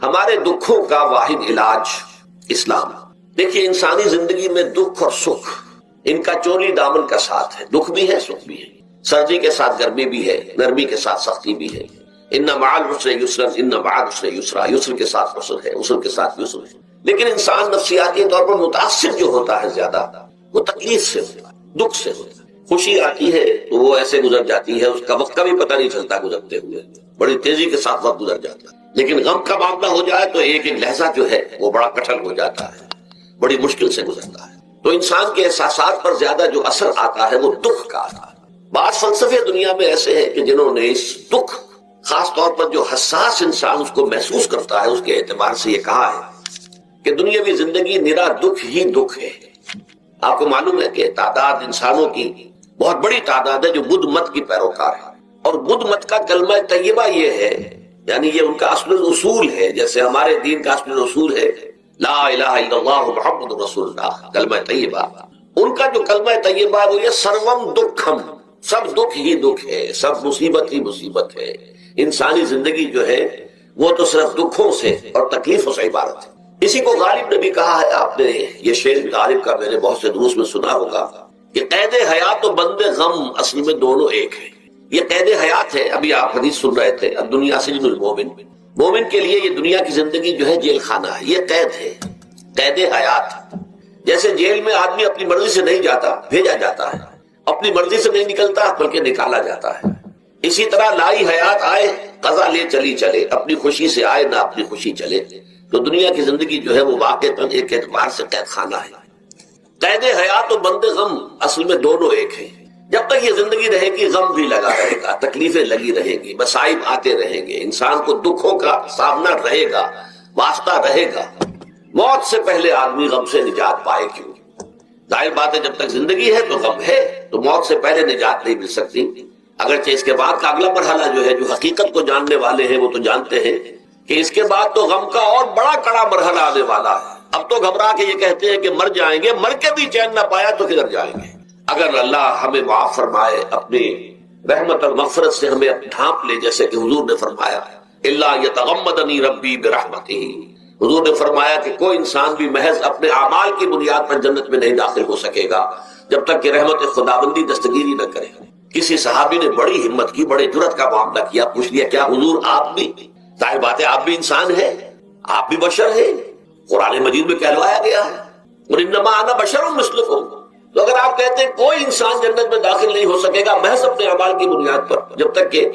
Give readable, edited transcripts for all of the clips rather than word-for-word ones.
ہمارے دکھوں کا واحد علاج اسلام۔ دیکھیے انسانی زندگی میں دکھ اور سکھ ان کا چولی دامن کا ساتھ ہے، دکھ بھی ہے سکھ بھی ہے، سردی کے ساتھ گرمی بھی ہے، نرمی کے ساتھ سختی بھی ہے۔ ان مع العسر یسرا، ان بعد العسر یسرا، یسر کے ساتھ عسر ہے، عسر کے ساتھ یسر ہے۔ لیکن انسان نفسیاتی طور پر متاثر جو ہوتا ہے زیادہ، وہ تکلیف سے ہوتا ہے، دکھ سے ہوتا ہے۔ خوشی آتی ہے تو وہ ایسے گزر جاتی ہے، اس کا وقت کا بھی پتہ نہیں چلتا گزرتے ہوئے، بڑی تیزی کے ساتھ وقت گزر جاتا ہے۔ لیکن غم کا معاملہ ہو جائے تو ایک ایک لہجہ جو ہے وہ بڑا کٹھن ہو جاتا ہے، بڑی مشکل سے گزرتا ہے۔ تو انسان کے احساسات پر زیادہ جو اثر آتا ہے وہ دکھ کا آتا ہے۔ بعض فلسفے دنیا میں ایسے ہیں کہ جنہوں نے اس دکھ، خاص طور پر جو حساس انسان اس کو محسوس کرتا ہے، اس کے اعتبار سے یہ کہا ہے کہ دنیاوی زندگی نرا دکھ ہی دکھ ہے۔ آپ کو معلوم ہے کہ تعداد انسانوں کی بہت بڑی تعداد ہے جو بدھ مت کی پیروکار ہے، اور بدھ مت کا کلمہ طیبہ یہ ہے، یعنی یہ ان کا اصل اصول ہے، جیسے ہمارے دین کا اصل اصول ہے لا الہ الا اللہ محمد رسول اللہ، کلمہ طیبہ۔ ان کا جو کلمہ طیبہ ہے وہ یہ سروم دکھم، سب دکھ ہی دکھ ہے، سب مصیبت ہی مصیبت ہے۔ انسانی زندگی جو ہے وہ تو صرف دکھوں سے اور تکلیفوں سے عبارت ہے۔ اسی کو غالب نے بھی کہا ہے، آپ نے یہ شعر غالب کا میں نے بہت سے دروس میں سنا ہوگا کہ قید حیات و بند غم اصل میں دونوں ایک ہیں۔ یہ قید حیات ہے، ابھی آپ حدیث سن رہے تھے، الدنیا سجن المومن، مومن کے لیے یہ دنیا کی زندگی جو ہے جیل خانہ ہے، یہ قید ہے، قید حیات۔ جیسے جیل میں آدمی اپنی مرضی سے نہیں جاتا، بھیجا جاتا ہے، اپنی مرضی سے نہیں نکلتا بلکہ نکالا جاتا ہے، اسی طرح لائی حیات آئے قضا لے چلی چلے، اپنی خوشی سے آئے نہ اپنی خوشی چلے۔ تو دنیا کی زندگی جو ہے وہ واقعتاً ایک اعتبار سے قید خانہ ہے۔ قید حیات و بند غم اصل میں دونوں ایک ہیں۔ جب تک یہ زندگی رہے گی غم بھی لگا رہے گا، تکلیفیں لگی رہیں گی، مصائب آتے رہیں گے، انسان کو دکھوں کا سامنا رہے گا، واسطہ رہے گا۔ موت سے پہلے آدمی غم سے نجات پائے کیوں؟ ظاہر بات ہے جب تک زندگی ہے تو غم ہے، تو موت سے پہلے نجات نہیں مل سکتی۔ اگرچہ اس کے بعد کا اگلا مرحلہ جو ہے، جو حقیقت کو جاننے والے ہیں وہ تو جانتے ہیں کہ اس کے بعد تو غم کا اور بڑا کڑا مرحلہ آنے والا ہے۔ اب تو گھبرا کے یہ کہتے ہیں کہ مر جائیں گے، مر کے بھی چین نہ پایا تو کدھر جائیں گے؟ اگر اللہ ہمیں معاف فرمائے، اپنی رحمت اور مغفرت سے ہمیں ڈھانپ لے، جیسے کہ حضور نے فرمایا الا یتغمدنی ربی برحمتہ، حضور نے فرمایا کہ کوئی انسان بھی محض اپنے اعمال کی بنیاد پر جنت میں نہیں داخل ہو سکے گا جب تک کہ رحمت خداوندی دستگیری نہ کرے۔ کسی صحابی نے بڑی ہمت کی، بڑے جرأت کا معاملہ کیا، پوچھ لیا کیا حضور آپ بھی؟ ظاہر بات ہے آپ بھی انسان ہیں، آپ بھی بشر ہیں، قرآن مجید میں کہلوایا گیا ہے اور انما انا بشر مثلکم۔ تو اگر آپ کہتے ہیں کوئی انسان جنت میں داخل نہیں ہو سکے گا محض اپنے اعمال کی بنیاد پر جب تک کہ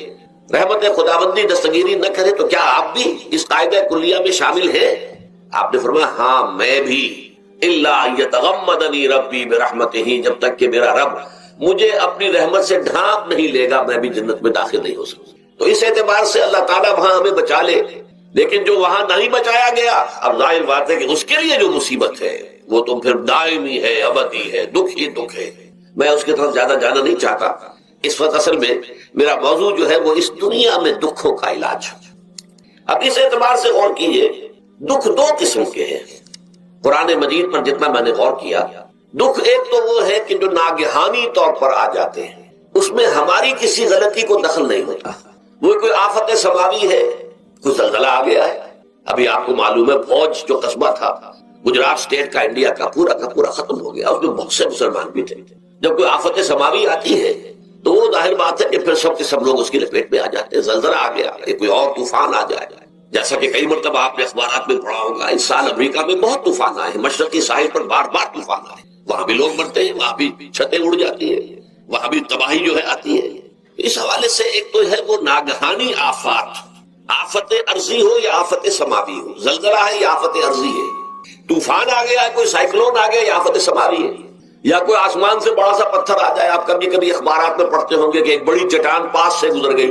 رحمت خداوندی دستگیری نہ کرے، تو کیا آپ بھی اس قاعدہ کلیہ میں شامل ہیں؟ آپ نے فرمایا ہاں میں بھی، الا یتغمدنی ربی برحمتہ، جب تک کہ میرا رب مجھے اپنی رحمت سے ڈھانپ نہیں لے گا میں بھی جنت میں داخل نہیں ہو سکتا۔ تو اس اعتبار سے اللہ تعالیٰ وہاں ہمیں بچا لے، لیکن جو وہاں نہیں بچایا گیا، اب ظاہر بات ہے کہ اس کے لیے جو مصیبت ہے وہ تو پھر دائمی ہے، ابدی ہے، دکھ ہی دکھ ہے۔ میں اس کی طرف زیادہ جانا نہیں چاہتا، اس وقت اصل میں میرا موضوع جو ہے وہ اس دنیا میں دکھوں کا علاج۔ اب اس اعتبار سے غور کیجئے، دکھ دو قسم کے ہیں۔ قرآن مجید پر جتنا میں نے غور کیا، دکھ ایک تو وہ ہے کہ جو ناگہانی طور پر آ جاتے ہیں، اس میں ہماری کسی غلطی کو دخل نہیں ہوتا۔ وہ کوئی آفت سماوی ہے، کوئی زلزلہ آ گیا ہے، ابھی آپ کو معلوم ہے فوج جو قصبہ تھا گجرات اسٹیٹ کا انڈیا کا پورا ختم ہو گیا، اس میں بہت سے مسلمان بھی تھے۔ جب کوئی آفت سماوی آتی ہے تو وہ ظاہر بات ہے کہ پھر سب کے سب لوگ اس کی لپیٹ میں آ جاتے ہیں۔ زلزلہ آ گیا، کوئی اور طوفان آ جائے، جیسا کہ کئی مرتبہ آپ نے اخبارات میں پڑھا ہوگا، اس سال امریکہ میں بہت طوفان آئے، مشرقی ساحل پر بار بار طوفان آئے، وہاں بھی لوگ مرتے ہیں، وہاں بھی چھتیں اڑ جاتی ہیں، وہاں بھی تباہی جو ہے آتی ہے۔ اس حوالے سے ایک تو ہے وہ ناگہانی آفات، آفت ارضی ہو یا آفت سماوی ہو، زلزلہ ہے یا آفت ارضی ہے، طوفان آ گیا ہے، کوئی سائیکلون آ گیا یا آفت سماوی ہے، یا کوئی آسمان سے بڑا سا پتھر آ جائے۔ آپ کبھی کبھی اخبارات میں پڑھتے ہوں گے کہ ایک بڑی چٹان پاس سے گزر گئی،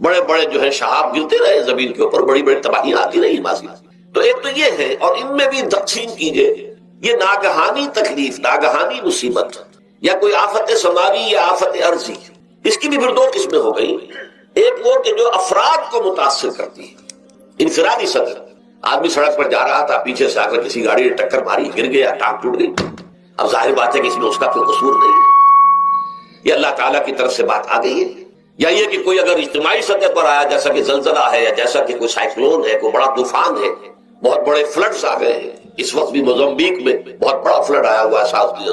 بڑے بڑے جو ہے شہاب گرتے رہے زمین کے اوپر، بڑی بڑی تباہیاں آتی رہی ماضی۔ تو ایک تو یہ ہے، اور ان میں بھی تقسیم کیجئے، یہ ناگہانی تکلیف، ناگہانی مصیبت، یا کوئی آفت سماوی یا آفت ارضی، اس کی بھی پھر دو قسمیں ہو گئی۔ ایک وہ کہ جو افراد کو متاثر کرتی ہے، انفرادی صدر، آدمی سڑک پر جا رہا تھا، پیچھے سے آ کر کسی گاڑی نے ٹکر ماری، گر گیا، ٹانگ ٹوٹ گئی۔ اب ظاہر بات ہے کہ اس میں اس کا کوئی قصور نہیں، یہ اللہ تعالیٰ کی طرف سے بات آ گئی ہے؟ یا یہ کہ کوئی اگر اجتماعی سطح پر آیا، جیسا کہ زلزلہ ہے یا جیسا کہ کوئی سائیکلون ہے، کوئی بڑا طوفان ہے، بہت بڑے فلڈز آ گئے ہیں، اس وقت بھی موزمبیق میں بہت بڑا فلڈ آیا ہوا ہے،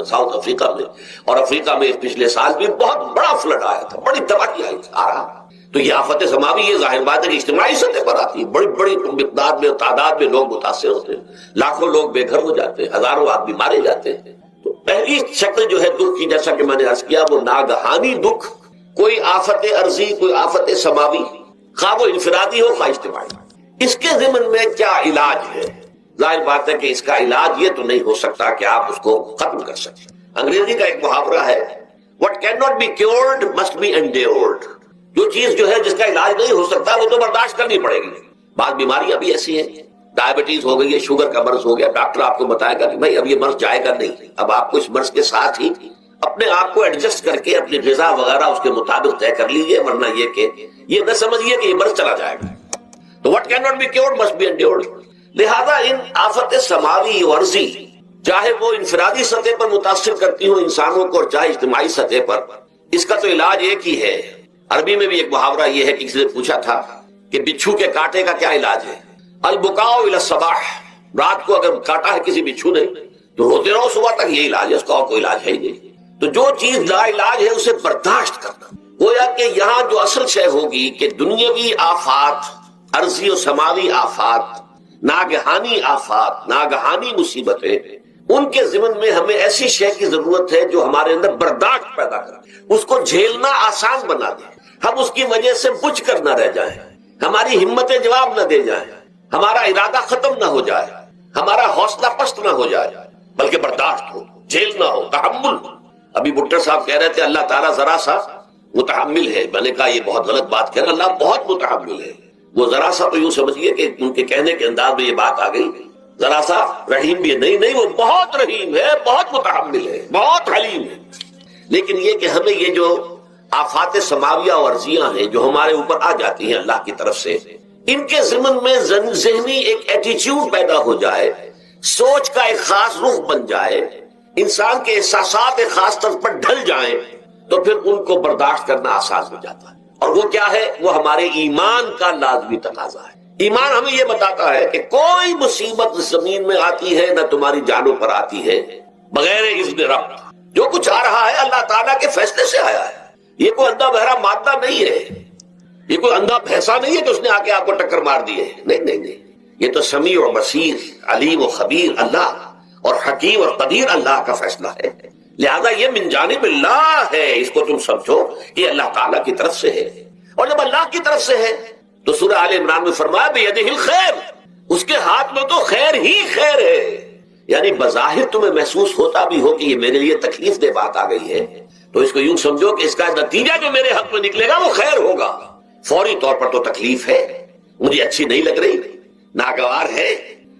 ساؤتھ افریقہ میں، اور افریقہ میں پچھلے سال بھی بہت بڑا فلڈ آیا تھا، بڑی تباہی آئی آ رہا۔ تو یہ آفت سماوی، یہ ظاہر بات ہے کہ اجتماعی سطح پر آتی ہے، بڑی بڑی مقدار میں تعداد میں لوگ متاثر ہوتے ہیں، لاکھوں لوگ بے گھر ہو جاتے ہیں، ہزاروں آدمی مارے جاتے ہیں۔ تو پہلی شکل جو ہے دکھ کی، جیسا کہ میں نے عرض کیا، وہ ناگہانی دکھ، کوئی آفت عرضی، کوئی آفت سماوی، خواہ وہ انفرادی ہو خواہ اجتماعی۔ اس کے ضمن میں کیا علاج ہے؟ ظاہر بات ہے کہ اس کا علاج یہ تو نہیں ہو سکتا کہ آپ اس کو ختم کر سکیں۔ انگریزی کا ایک محاورہ ہے، what cannot be cured must be endured۔ جو چیز جو ہے جس کا علاج نہیں ہو سکتا وہ تو برداشت کرنی پڑے گی۔ بعض بیماریاں بھی ایسی ہیں، ڈائبٹیز ہو گئی ہے، شوگر کا مرض ہو گیا، ڈاکٹر آپ کو بتائے گا کہ بھائی اب یہ مرض جائے گا نہیں، اب آپ کو اس مرض کے ساتھ ہی اپنے آپ کو ایڈجسٹ کر کے اپنی غذا وغیرہ اس کے مطابق طے کر لیجیے، ورنہ یہ کہ یہ نہ سمجھیے کہ یہ مرض چلا جائے گا۔ تو what cannot be cured must be endured۔ لہذا ان آفت سماوی ورزی، چاہے وہ انفرادی سطح پر متاثر کرتی ہوں انسانوں کو اور چاہے اجتماعی سطح پر، اس کا تو علاج ایک ہی ہے۔ عربی میں بھی ایک محاورہ یہ ہے کہ کسی نے پوچھا تھا کہ بچھو کے کاٹے کا کیا علاج ہے؟ البکاء الی الصباح، رات کو اگر کاٹا ہے کسی بچھو نے تو روتے رہو صبح تک، یہ علاج ہے، اس کا اور کوئی علاج ہے ہی نہیں۔ تو جو چیز لا علاج ہے اسے برداشت کرنا۔ گویا کہ یہاں جو اصل شے ہوگی کہ دنیاوی آفات، عرضی و سماوی آفات، ناگہانی آفات، ناگہانی مصیبتیں، ان کے ضمن میں ہمیں ایسی شے کی ضرورت ہے جو ہمارے اندر برداشت پیدا کرے، اس کو جھیلنا آسان بنا دے، ہم اس کی وجہ سے بجھ کر نہ رہ جائیں، ہماری ہمتیں جواب نہ دے جائیں، ہمارا ارادہ ختم نہ ہو جائے، ہمارا حوصلہ پست نہ ہو جائے، بلکہ برداشت ہو، جھیلنا ہو، تحمل۔ ابھی بھٹر صاحب کہہ رہے تھے اللہ تعالیٰ ذرا سا متحمل ہے، میں نے کہا یہ بہت غلط بات کہہ رہے، اللہ بہت متحمل ہے۔ وہ ذرا سا تو یوں سمجھیے کہ ان کے کہنے کے انداز میں یہ بات آ گئی، ذرا سا رحیم بھی ہے، نہیں وہ بہت رحیم ہے، بہت متحمل ہے، بہت حلیم ہے۔ لیکن یہ کہ ہمیں یہ جو آفات سماویہ اور عرضیاں ہیں جو ہمارے اوپر آ جاتی ہیں اللہ کی طرف سے، ان کے ضمن میں ذہنی ایک ایٹیچیوڈ پیدا ہو جائے، سوچ کا ایک خاص رخ بن جائے، انسان کے احساسات ایک خاص طرف پر ڈھل جائیں، تو پھر ان کو برداشت کرنا آسان ہو جاتا ہے۔ اور وہ کیا ہے؟ وہ ہمارے ایمان کا لازمی تقاضا ہے۔ ایمان ہمیں یہ بتاتا ہے کہ کوئی مصیبت زمین میں آتی ہے نہ تمہاری جانوں پر آتی ہے بغیر اذن رب۔ جو کچھ آ رہا ہے اللہ تعالیٰ کے فیصلے سے آیا ہے، یہ کوئی اندھا بہرا مادہ نہیں ہے، یہ کوئی اندھا بھینسا نہیں ہے کہ اس نے آ کے آپ کو ٹکر مار دی ہے، نہیں، یہ تو سمیع و بصیر، علیم و خبیر اللہ اور حکیم اور قدیر اللہ کا فیصلہ ہے۔ لہذا یہ من جانب اللہ ہے، اس کو تم سمجھو کہ اللہ تعالیٰ کی طرف سے ہے۔ اور جب اللہ کی طرف سے ہے تو سورہ آل عمران میں فرمایا بیدہ الخیر، اس کے ہاتھ میں تو خیر ہی خیر ہے۔ یعنی بظاہر تمہیں محسوس ہوتا بھی ہو کہ یہ میرے لیے تکلیف دہ بات آ گئی ہے، تو اس کو یوں سمجھو کہ اس کا نتیجہ جو میرے حق میں نکلے گا وہ خیر ہوگا۔ فوری طور پر تو تکلیف ہے، مجھے اچھی نہیں لگ رہی، ناگوار ہے،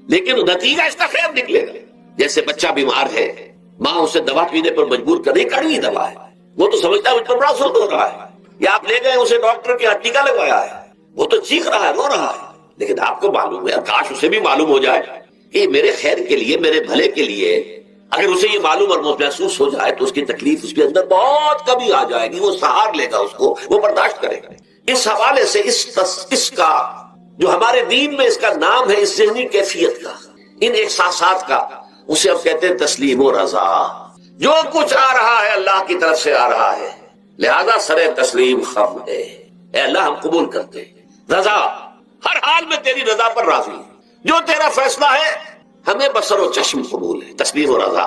لیکن نتیجہ اس کا خیر نکلے گا۔ جیسے بچہ بیمار ہے، ماں اسے دوا پینے پر مجبور کر رہی، کڑوی دوا ہے، وہ تو سمجھتا ہے مجھ پر بڑا ظلم ہو رہا ہے، یا آپ لے گئے اسے ڈاکٹر کے ٹیکا لگوایا ہے، وہ تو چیخ رہا ہے، رو رہا ہے، لیکن آپ کو معلوم ہے، کاش اسے بھی معلوم ہو جائے کہ میرے خیر کے لیے، میرے بھلے کے لیے، اگر اسے یہ معلوم اور محسوس ہو جائے تو اس کی تکلیف اس کے اندر بہت کمی آ جائے گی، وہ سہار لے گا اس کو، وہ برداشت کرے گا۔ اس حوالے سے اس کا جو ہمارے دین میں اس کا نام ہے، اس ذہنی کیفیت کا، ان احساسات کا، اسے ہم کہتے ہیں تسلیم و رضا۔ جو کچھ آ رہا ہے اللہ کی طرف سے آ رہا ہے، لہذا سر تسلیم خم ہے، اے اللہ ہم قبول کرتے ہیں، رضا، ہر حال میں تیری رضا پر راضی ہیں، جو تیرا فیصلہ ہے ہمیں بصر و چشم قبول ہے، تسلیم و رضا۔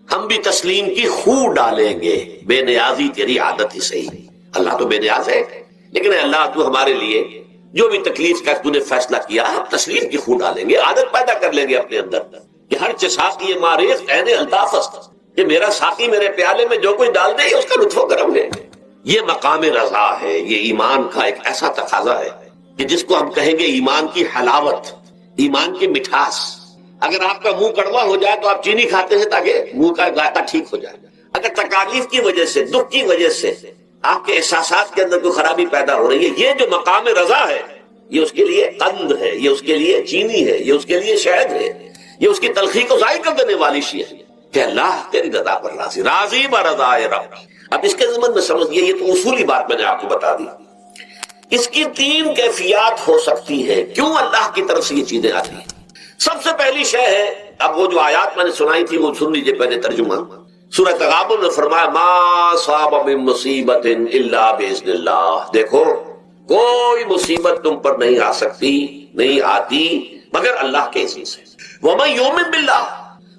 ہم بھی تسلیم کی خو ڈالیں گے، بے نیازی تیری عادت ہی صحیح، اللہ تو بے نیاز ہے، لیکن اے اللہ تو ہمارے لیے جو بھی تکلیف کا تو نے فیصلہ کیا، ہم تسلیم کی خو ڈالیں گے، عادت پیدا کر لیں گے اپنے اندر کہ ہر ساقی ماریخ عین الطاف است، کہ میرا ساقی میرے پیالے میں جو کچھ ڈال دے اس کا لطف و کرم ہے۔ یہ مقام رضا ہے، یہ ایمان کا ایک ایسا تقاضا ہے کہ جس کو ہم کہیں گے ایمان کی حلاوت، ایمان کی مٹھاس۔ اگر آپ کا منہ کڑوا ہو جائے تو آپ چینی کھاتے ہیں تاکہ منہ کا ذائقہ ٹھیک ہو جائے۔ اگر تکالیف کی وجہ سے، دکھ کی وجہ سے آپ کے احساسات کے اندر کوئی خرابی پیدا ہو رہی ہے، یہ جو مقام رضا ہے، یہ اس کے لیے قند ہے، یہ اس کے لیے چینی ہے، یہ اس کے لیے شہد ہے، یہ اس کی تلخی کو ظاہر کر دینے والی شیء ہے کہ اللہ تیری رضا پر راضی، راضی برضا رب۔ اب اس کے ضمن میں سمجھیے، یہ تو اصولی بات میں نے آپ کو بتا دی. اس کی 3 کیفیات ہو سکتی ہے کیوں اللہ کی طرف سے یہ چیزیں آتی ہیں. سب سے پہلی شے ہے، اب وہ جو آیات میں نے سنائی تھی وہ سن لیجیے پہلے ترجمہ. سورہ تغابن میں فرمایا ما صاب من مصیبت الا باذن اللہ. دیکھو کوئی مصیبت تم پر نہیں آ سکتی، نہیں آتی مگر اللہ کے اذن سے. ومن یؤمن باللہ،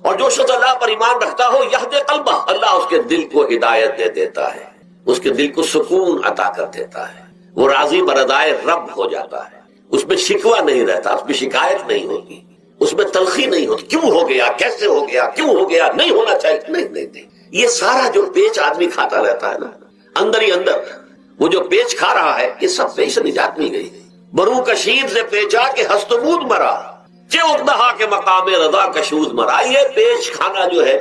اور جو شخص اللہ پر ایمان رکھتا ہو یہد قلبہ، اللہ اس کے دل کو ہدایت دے دیتا ہے، اس کے دل کو سکون عطا کر دیتا ہے، وہ راضی برضائے رب ہو جاتا ہے، اس میں شکوہ نہیں رہتا، اس میں شکایت نہیں ہوتی، اس میں تلخی نہیں ہوتی. کیوں ہو گیا، کیسے ہو گیا، کیوں ہو گیا، نہیں ہونا چاہیے، نہیں. یہ سارا جو پیچ آدمی کھاتا رہتا ہے نا اندر ہی اندر، وہ جو پیچ کھا رہا ہے، یہ سب پیچ سے نجات نہیں گئی. برو کشید سے پیچا کے ہستمود مرا، چے اقدہا کے مقام رضا کشود مرا. یہ پیچ کھانا جو ہے،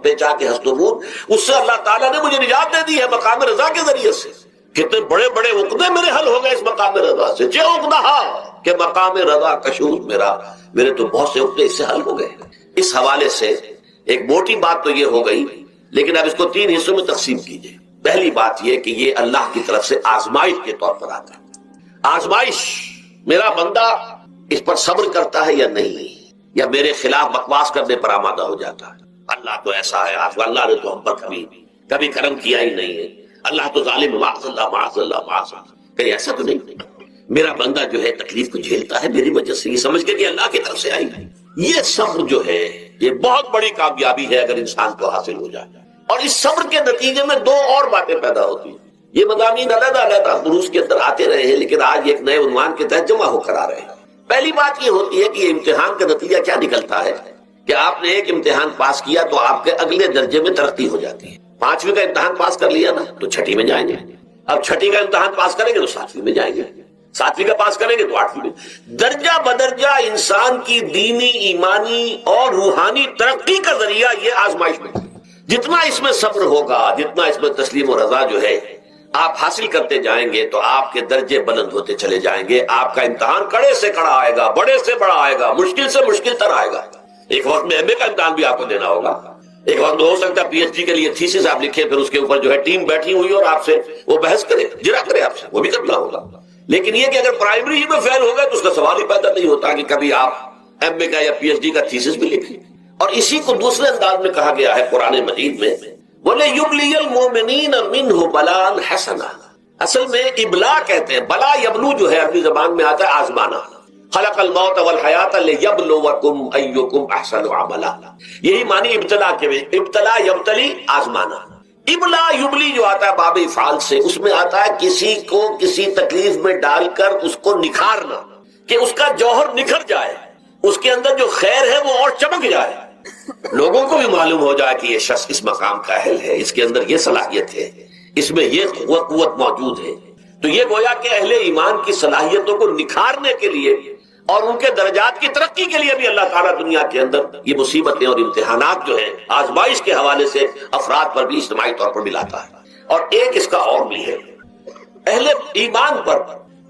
پیچا کے ہستمود، اس سے اللہ تعالیٰ نے مجھے نجات دے دی ہے مقام رضا کے ذریعے سے. کتنے بڑے بڑے عقدے میرے حل ہو گئے اس مقام رضا سے. چے اقدہا کہ مقام رضا کشود میرے تو بہت سے عقدے اس سے حل ہو گئے. اس حوالے سے ایک موٹی بات تو یہ ہو گئی، لیکن اب اس کو 3 حصوں میں تقسیم کیجئے. پہلی بات یہ کہ یہ اللہ کی طرف سے آزمائش کے طور پر آتا ہے. آزمائش، میرا بندہ اس پر صبر کرتا ہے یا نہیں، یا میرے خلاف بکواس کرنے پر آمادہ ہو جاتا ہے. اللہ تو ایسا ہے، اللہ نے تو ہم پر کبھی کرم کیا ہی نہیں ہے، اللہ تو ظالم، معاذ اللہ معاذ اللہ معاذ اللہ. کہیں ایسا تو نہیں، میرا بندہ جو ہے تکلیف کو جھیلتا ہے میری وجہ سے، یہ سمجھ کے کہ اللہ کی طرف سے آئی. یہ صبر جو ہے یہ بہت بڑی کامیابی ہے اگر انسان کو حاصل ہو جائے. اور اس صبر کے نتیجے میں 2 اور باتیں پیدا ہوتی ہیں. یہ مضامین علیحدہ علیحدہ دروس کے اندر آتے رہے ہیں، لیکن آج ایک نئے عنوان کے تحت جمع ہو کر آ رہے ہیں. پہلی بات یہ ہوتی ہے کہ یہ امتحان کا نتیجہ کیا نکلتا ہے کہ آپ نے ایک امتحان پاس کیا تو آپ کے اگلے درجے میں ترقی ہو جاتی ہے. 5ویں کا امتحان پاس کر لیا نا تو 6ٹھی میں جائیں گے. اب 6ٹھی کا امتحان پاس کریں گے تو 7ویں میں جائیں گے. 7ویں کا پاس کریں گے تو 8ویں میں. درجہ بدرجہ انسان کی دینی، ایمانی اور روحانی ترقی کا ذریعہ یہ آزمائش میں. جتنا اس میں صبر ہوگا، جتنا اس میں تسلیم و رضا جو ہے آپ حاصل کرتے جائیں گے تو آپ کے درجے بلند ہوتے چلے جائیں گے. آپ کا امتحان کڑے سے کڑا آئے گا، بڑے سے بڑا آئے گا، مشکل سے مشکل تر آئے گا. ایک وقت میں MA کا امتحان بھی آپ کو دینا ہوگا. ایک وقت میں ہو سکتا ہے PhD کے لیے تھیسس آپ لکھیں، پھر اس کے اوپر جو ہے ٹیم بیٹھی ہوئی اور آپ سے وہ بحث کرے، جرا کرے آپ سے، وہ بھی کرنا ہوگا. لیکن یہ کہ اگر پرائمری ہی میں فیل ہو گئے تو اس کا سوال ہی پیدا نہیں ہوتا کہ کبھی آپ MA کا یا PhD کا تھیسس بھی لکھیں. اور اسی کو دوسرے انداز میں کہا گیا ہے قرآن مجید میں، وَلَيُبْلِيَ الْمُؤْمِنِينَ مِنْهُ بَلَاءً حَسَنًا. اصل میں ابلا کہتے ہیں، بلا یبلو جو ہے عربی زبان میں آتا ہے آزمانا. خلق الموت والحیات لیبلوکم ایکم احسن عملا. یہی معنی ابتلا کے، ابتلا یبتلی آزمانا. ابلا یبلی جو آتا ہے باب افعال سے، اس میں آتا ہے کسی کو کسی تکلیف میں ڈال کر اس کو نکھارنا، کہ اس کا جوہر نکھر جائے، اس کے اندر جو خیر ہے وہ اور چمک جائے، لوگوں کو بھی معلوم ہو جائے کہ یہ شخص اس مقام کا اہل ہے، اس کے اندر یہ صلاحیت ہے، اس میں یہ قوت موجود ہے. تو یہ گویا کہ اہل ایمان کی صلاحیتوں کو نکھارنے کے لیے اور ان کے درجات کی ترقی کے لیے بھی اللہ تعالیٰ دنیا کے اندر یہ مصیبتیں اور امتحانات جو ہیں آزمائش کے حوالے سے افراد پر بھی اجتماعی طور پر بھی لاتا ہے. اور ایک اس کا اور بھی ہے، اہل ایمان پر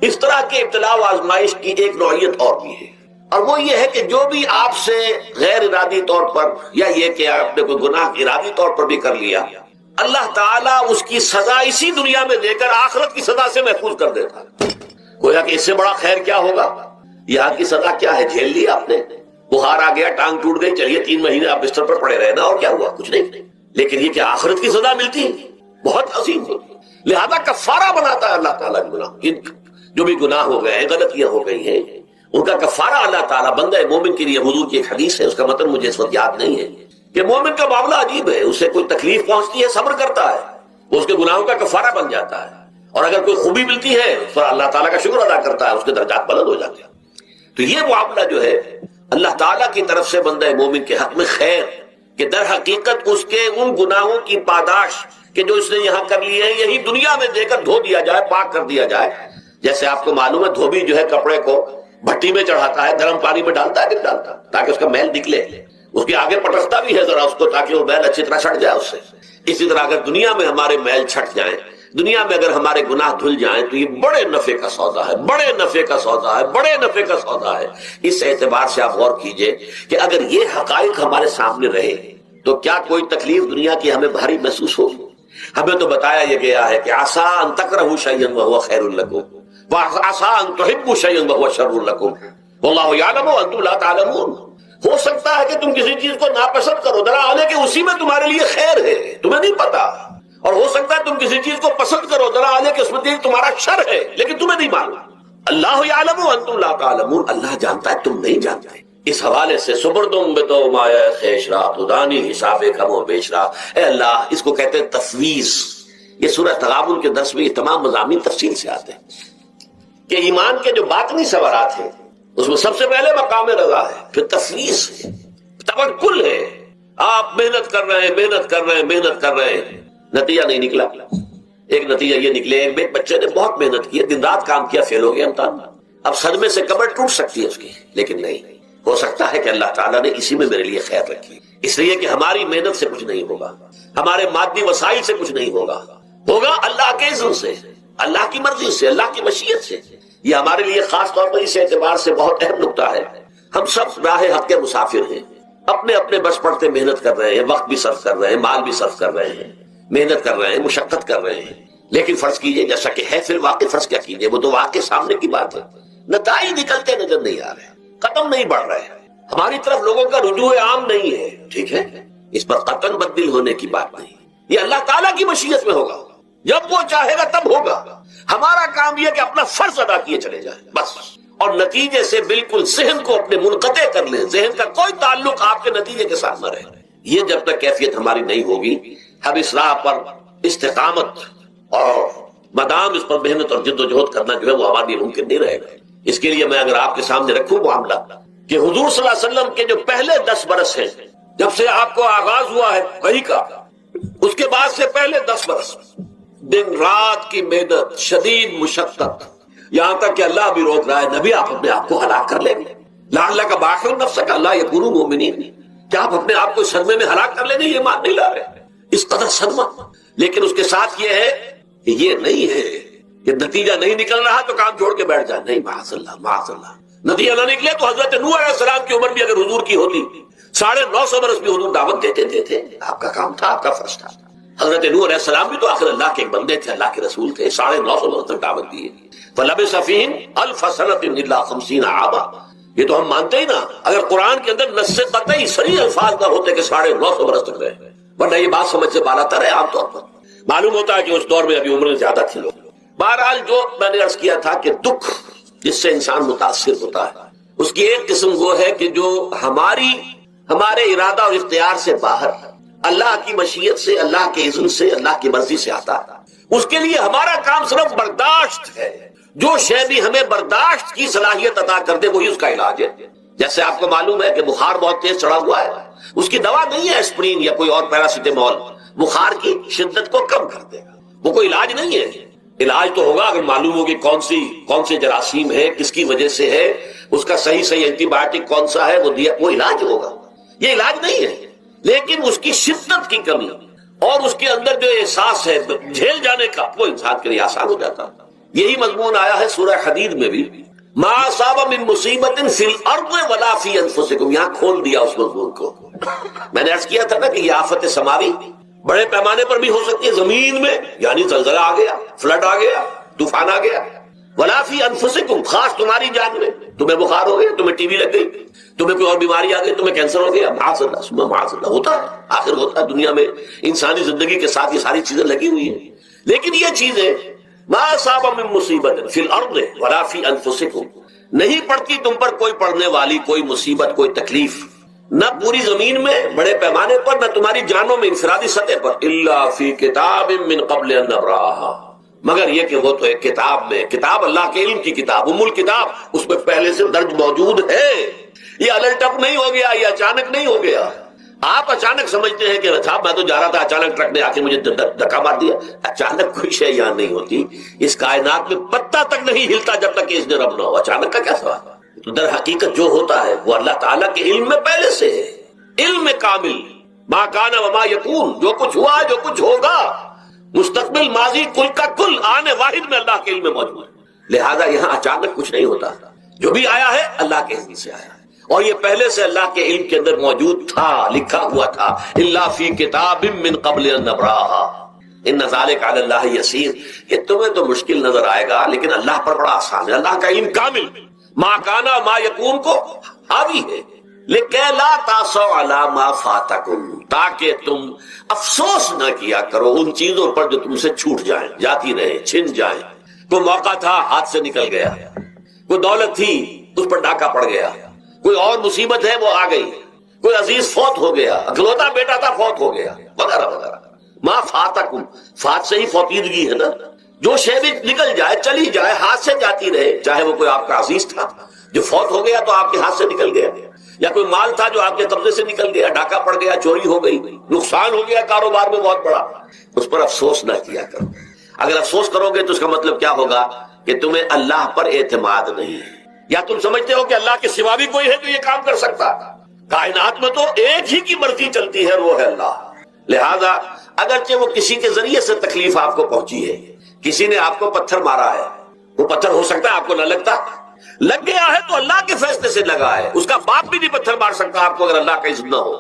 اس طرح کے ابتلاء و آزمائش کی ایک نوعیت اور بھی ہے، اور وہ یہ ہے کہ جو بھی آپ سے غیر ارادی طور پر یا یہ کہ آپ نے کوئی گناہ ارادی طور پر بھی کر لیا، اللہ تعالیٰ اس کی سزا اسی دنیا میں دے کر آخرت کی سزا سے محفوظ کر دیتا ہے. گویا کہ اس سے بڑا خیر کیا ہوگا؟ یہاں کی سزا کیا ہے؟ جھیل لی آپ نے، بخار آ گیا، ٹانگ ٹوٹ گئی، چلیے 3 مہینے آپ بستر پر پڑے رہے نا، اور کیا ہوا؟ کچھ نہیں. لیکن یہ کہ آخرت کی سزا ملتی ہے بہت عظیم ہوتی ہے. لہذا کفارہ بناتا ہے اللہ تعالیٰ گناہ، جو بھی گناہ ہو گئے ہیں، غلطیاں ہو گئی ہیں، ان کا کفارہ اللہ تعالیٰ بندہ مومن کے لیے. حضور کی ایک حدیث ہے، اس کا مطلب مجھے اس وقت یاد نہیں ہے، کہ مومن کا معاملہ عجیب ہے، اسے کوئی تکلیف پہنچتی ہے صبر کرتا ہے، وہ اس کے گناہوں کا کفارہ بن جاتا ہے، اور اگر کوئی خوبی ملتی ہے تو اللہ تعالیٰ کا شکر ادا کرتا ہے، اس کے درجات بلند ہو جاتے ہیں. تو یہ معاملہ جو ہے اللہ تعالیٰ کی طرف سے بندہ مومن کے حق میں خیر، کہ در حقیقت اس کے ان گناہوں کی پاداش کہ جو اس نے یہاں کر لیے ہیں یہی دنیا میں دے کر دھو دیا جائے، پاک کر دیا جائے. جیسے آپ کو معلوم ہے دھوبی جو ہے کپڑے کو بھٹی میں چڑھاتا ہے، گرم پانی میں ڈالتا ہے کہ ڈالتا تاکہ اس کا میل نکلے، اس کے آگے پٹکتا بھی ہے ذرا اس کو تاکہ وہ میل اچھی طرح چھٹ جائے اس سے. اسی طرح اگر دنیا میں ہمارے میل چھٹ جائیں، دنیا میں اگر ہمارے گناہ دھل جائیں تو یہ بڑے نفع کا سودا ہے، بڑے نفع کا سودا ہے، بڑے نفع کا سودا ہے. اس اعتبار سے آپ غور کیجئے کہ اگر یہ حقائق ہمارے سامنے رہے تو کیا کوئی تکلیف دنیا کی ہمیں بھاری محسوس ہوگی؟ ہمیں تو بتایا یہ گیا ہے کہ عسیٰ ان تکرہوا شیئا وہو خیر لکم وعسیٰ ان تحبوا شیئا وہو شر لکم واللہ یعلم وانتم لا تعلمون۔ ہو سکتا ہے کہ تم کسی چیز کو ناپسند کرو، ذرا حالانکہ کہ اسی میں تمہارے لیے خیر ہے، تمہیں نہیں پتا، اور ہو سکتا ہے تم کسی چیز کو پسند کرو، ذرا حالانکہ کہ اس میں تمہارا شر ہے لیکن تمہیں نہیں معلوم۔ اللہ یعلم وانتم لا تعلمون، اللہ جانتا ہے تم نہیں جانتے۔ اس حوالے سے سبردم بتو مایا خیش را خدانی حساب کم و بیش را، اے اللہ، اس کو کہتے ہیں تفویض۔ یہ سورہ تغابن کے 10 میں یہ تمام مضامین تفصیل سے آتے ہیں کہ ایمان کے جو باطنی ثمرات ہیں اس میں سب سے پہلے مقام رضا ہے، پھر تفویض ہے، توکل ہے۔ آپ محنت کر رہے ہیں، محنت کر رہے ہیں، محنت کر رہے ہیں، نتیجہ نہیں نکلا۔ ایک نتیجہ یہ نکلے، ایک بچے نے بہت محنت کی، دن رات کام کیا، فیل ہو گیا امتحان، اب صدمے سے کمر ٹوٹ سکتی ہے اس کی، لیکن نہیں، ہو سکتا ہے کہ اللہ تعالیٰ نے اسی میں میرے لیے خیر رکھی، اس لیے کہ ہماری محنت سے کچھ نہیں ہوگا، ہمارے مادی وسائل سے کچھ نہیں ہوگا، ہوگا اللہ کے اذن سے، اللہ کی مرضی سے، اللہ کی مشیت سے۔ یہ ہمارے لیے خاص طور پر اس اعتبار سے بہت اہم نکتہ ہے، ہم سب راہ حق کے مسافر ہیں، اپنے اپنے بس پڑتے محنت کر رہے ہیں، وقت بھی صرف کر رہے ہیں، مال بھی صرف کر رہے ہیں، محنت کر رہے ہیں، مشقت کر رہے ہیں، لیکن فرض کیجئے جیسا کہ ہے فی الواقع، فرض کیا کیجئے، وہ تو واقع سامنے کی بات ہے، نتائج نکلتے نظر نہیں آ رہے، قدم نہیں بڑھ رہے، ہماری طرف لوگوں کا رجوع عام نہیں ہے، ٹھیک ہے، اس پر قطعاً بدل ہونے کی بات نہیں، یہ اللہ تعالیٰ کی مشیت میں ہوگا، جب وہ چاہے گا تب ہوگا، ہمارا کام یہ کہ اپنا فرض ادا کیے چلے جائیں بس، اور نتیجے سے بالکل ذہن کو اپنے منقطع کر لیں، ذہن کا کوئی تعلق آپ کے نتیجے کے ساتھ نہ رہے۔ یہ جب تک کیفیت ہماری نہیں ہوگی، ہم اس راہ پر استقامت اور مدام اس پر محنت اور جد و جہد کرنا جو ہے وہ ہمارے لیے ممکن نہیں رہے گا۔ اس کے لیے میں اگر آپ کے سامنے رکھوں معاملہ کہ حضور صلی اللہ علیہ وسلم کے جو پہلے 10 برس ہیں، جب سے آپ کو آغاز ہوا ہے وحی کا، اس کے بعد سے پہلے 10 برس دن رات کی محنت، شدید مشقت، یہاں تک کہ اللہ بھی روک رہا ہے، نبی آپ اپنے آپ کو ہلاک کر لیں گے، لعلک کا باخر نفسک اللہ یکونوا مؤمنین، کیا آپ اپنے آپ کو صدمے میں ہلاک کر لیں گے؟ یہ مان نہیں لا رہے، اس قدر صدمہ۔ لیکن اس کے ساتھ یہ ہے کہ یہ نہیں ہے کہ نتیجہ نہیں نکل رہا تو کام چھوڑ کے بیٹھ جائے، نہیں، معاذ اللہ، معاذ اللہ، نتیجہ نہ نکلے تو حضرت نوح علیہ السلام کی عمر بھی اگر حضور کی ہوتی 950 برس بھی حضور دعوت دیتے تھے، آپ کا کام تھا، آپ کا فرض تھا۔ حضرت نوح علیہ السلام بھی تو آخر اللہ کے ایک بندے تھے، اللہ کے رسول تھے، 950 برس تک دعوت دی، فلبث فیہم 1000 سنۃ الا 50 عاما، یہ تو ہم مانتے ہی نا، اگر قرآن کے اندر نص قطعی صریح الفاظ نہ ہوتے کہ 950 برس تک رہے، ورنہ یہ بات سمجھ سے بالا تر ہے۔ عام طور پر معلوم ہوتا ہے کہ اس دور میں ابھی عمریں زیادہ تھی لوگ۔ بہرحال جو میں نے عرض کیا تھا کہ دکھ جس سے انسان متاثر ہوتا ہے، اس کی ایک قسم وہ ہے کہ جو ہمارے ارادہ اور اختیار سے باہر، اللہ کی مشیت سے، اللہ کے اذن سے، اللہ کی مرضی سے آتا ہے، اس کے لیے ہمارا کام صرف برداشت ہے۔ جو شے بھی ہمیں برداشت کی صلاحیت عطا کر دے وہی اس کا علاج ہے۔ جیسے آپ کو معلوم ہے کہ بخار بہت تیز چڑھا ہوا ہے، اس کی دوا نہیں ہے اسپرین یا کوئی اور پیراسیٹامول، بخار کی شدت کو کم کر دے گا، وہ کوئی علاج نہیں ہے۔ علاج تو ہوگا اگر معلوم ہو کہ کون سی جراثیم ہے، کس کی وجہ سے ہے، اس کا صحیح اینٹی بایوٹک کون سا ہے، وہ علاج ہوگا، یہ علاج نہیں ہے۔ لیکن اس کی شدت کی کمی اور اس کے اندر جو احساس ہے جھیل جانے کا، وہ انسان کے لیے آسان ہو جاتا ہے۔ یہی مضمون آیا ہے سورہ حدید میں بھی، ما اصاب من مصیبت فی الارض ولا فی انفسکم، یہاں کھول دیا اس مضمون کو۔ میں نے عرض کیا تھا نا کہ یہ آفت سماوی بڑے پیمانے پر بھی ہو سکتی ہے، زمین میں یعنی زلزلہ آ گیا، فلڈ آ گیا، طوفان آ گیا، ولا فی انفسکم، خاص تمہاری جان میں، تمہیں بخار ہو گیا، تمہیں ٹی وی لگ گئی، تمہیں کوئی اور بیماری آ گئی، تمہیں کینسر ہو گیا، معاذ اللہ ثم معاذ اللہ، ہوتا ہے، آخر ہوتا ہے، دنیا میں انسانی زندگی کے ساتھ یہ ساری چیزیں لگی ہوئی ہیں۔ لیکن یہ چیزیں ما اصاب من مصیبت فی الارض ولا فی انفسکم، نہیں پڑتی تم پر کوئی پڑنے والی کوئی مصیبت، کوئی تکلیف، نہ پوری زمین میں بڑے پیمانے پر، نہ تمہاری جانوں میں انفرادی سطح پر، الا فی کتاب من قبل ان نبراہا، مگر یہ کہ وہ تو ایک کتاب میں، کتاب اللہ کے علم کی کتاب، ام الکتاب، اس میں پہلے سے درج موجود ہے، یہ الرٹ اپ نہیں ہو گیا، یہ اچانک نہیں ہو گیا۔ آپ اچانک سمجھتے ہیں کہ صاحب میں تو جا رہا تھا، اچانک ٹرک نے آ کے مجھے دھکا مار دیا۔ اچانک کوئی شے یہاں نہیں ہوتی، اس کائنات میں پتہ تک نہیں ہلتا جب تک کہ اس نے رب نہ ہو، اچانک کا کیا سوال؟ تو در حقیقت جو ہوتا ہے وہ اللہ تعالیٰ کے علم میں پہلے سے ہے، علم کامل، ما کان وما یکون، جو کچھ ہوا جو کچھ ہوگا، مستقبل، ماضی، کل کا کل آنے واحد میں اللہ کے علم میں موجود ہے۔ لہذا یہاں اچانک کچھ نہیں ہوتا، جو بھی آیا ہے اللہ کے علم سے آیا ہے، اور یہ پہلے سے اللہ کے علم کے اندر موجود تھا، لکھا ہوا تھا، الا فی کتاب من قبل ان نبراہا۔ ان ذالک علی اللہ یسیر، یہ تمہیں تو مشکل نظر آئے گا لیکن اللہ پر بڑا آسان ہے۔ اللہ کا علم کامل، ما کانا ما یکون کو حاوی ہے۔ لکہ لا تاسوا علی ما فاتکم، تاکہ تم افسوس نہ کیا کرو ان چیزوں پر جو تم سے چھوٹ جائیں، جاتی رہے، چھن جائیں۔ کوئی موقع تھا ہاتھ سے نکل گیا، کوئی دولت تھی اس پر ڈاکہ پڑ گیا، کوئی اور مصیبت ہے وہ آ گئی، کوئی عزیز فوت ہو گیا، اکلوتا بیٹا تھا فوت ہو گیا، وغیرہ وغیرہ۔ ما فاتکم، فات سے ہی فوتیدگی ہے نا، جو شے بھی نکل جائے، چلی جائے، ہاتھ سے جاتی رہے، چاہے وہ کوئی آپ کا عزیز تھا جو فوت ہو گیا تو آپ کے ہاتھ سے نکل گیا، یا کوئی مال تھا جو آپ کے قبضے سے نکل گیا، ڈاکہ پڑ گیا، چوری ہو گئی، نقصان ہو گیا کاروبار میں بہت بڑا، اس پر افسوس نہ کیا کرو۔ اگر افسوس کرو گے تو اس کا مطلب کیا ہوگا کہ تمہیں اللہ پر اعتماد نہیں ہے، یا تم سمجھتے ہو کہ اللہ کے سوا بھی کوئی ہے جو یہ کام کر سکتا۔ کائنات میں تو ایک ہی کی مرضی چلتی ہے، وہ ہے اللہ۔ لہذا اگرچہ وہ کسی کے ذریعے سے تکلیف آپ کو پہنچی ہے، کسی نے آپ کو پتھر مارا ہے، وہ پتھر ہو سکتا ہے آپ کو نہ لگتا، لگ گیا ہے تو اللہ کے فیصلے سے لگا ہے، اس کا باپ بھی نہیں پتھر مار سکتا آپ کو اگر اللہ کا اذن نہ ہو۔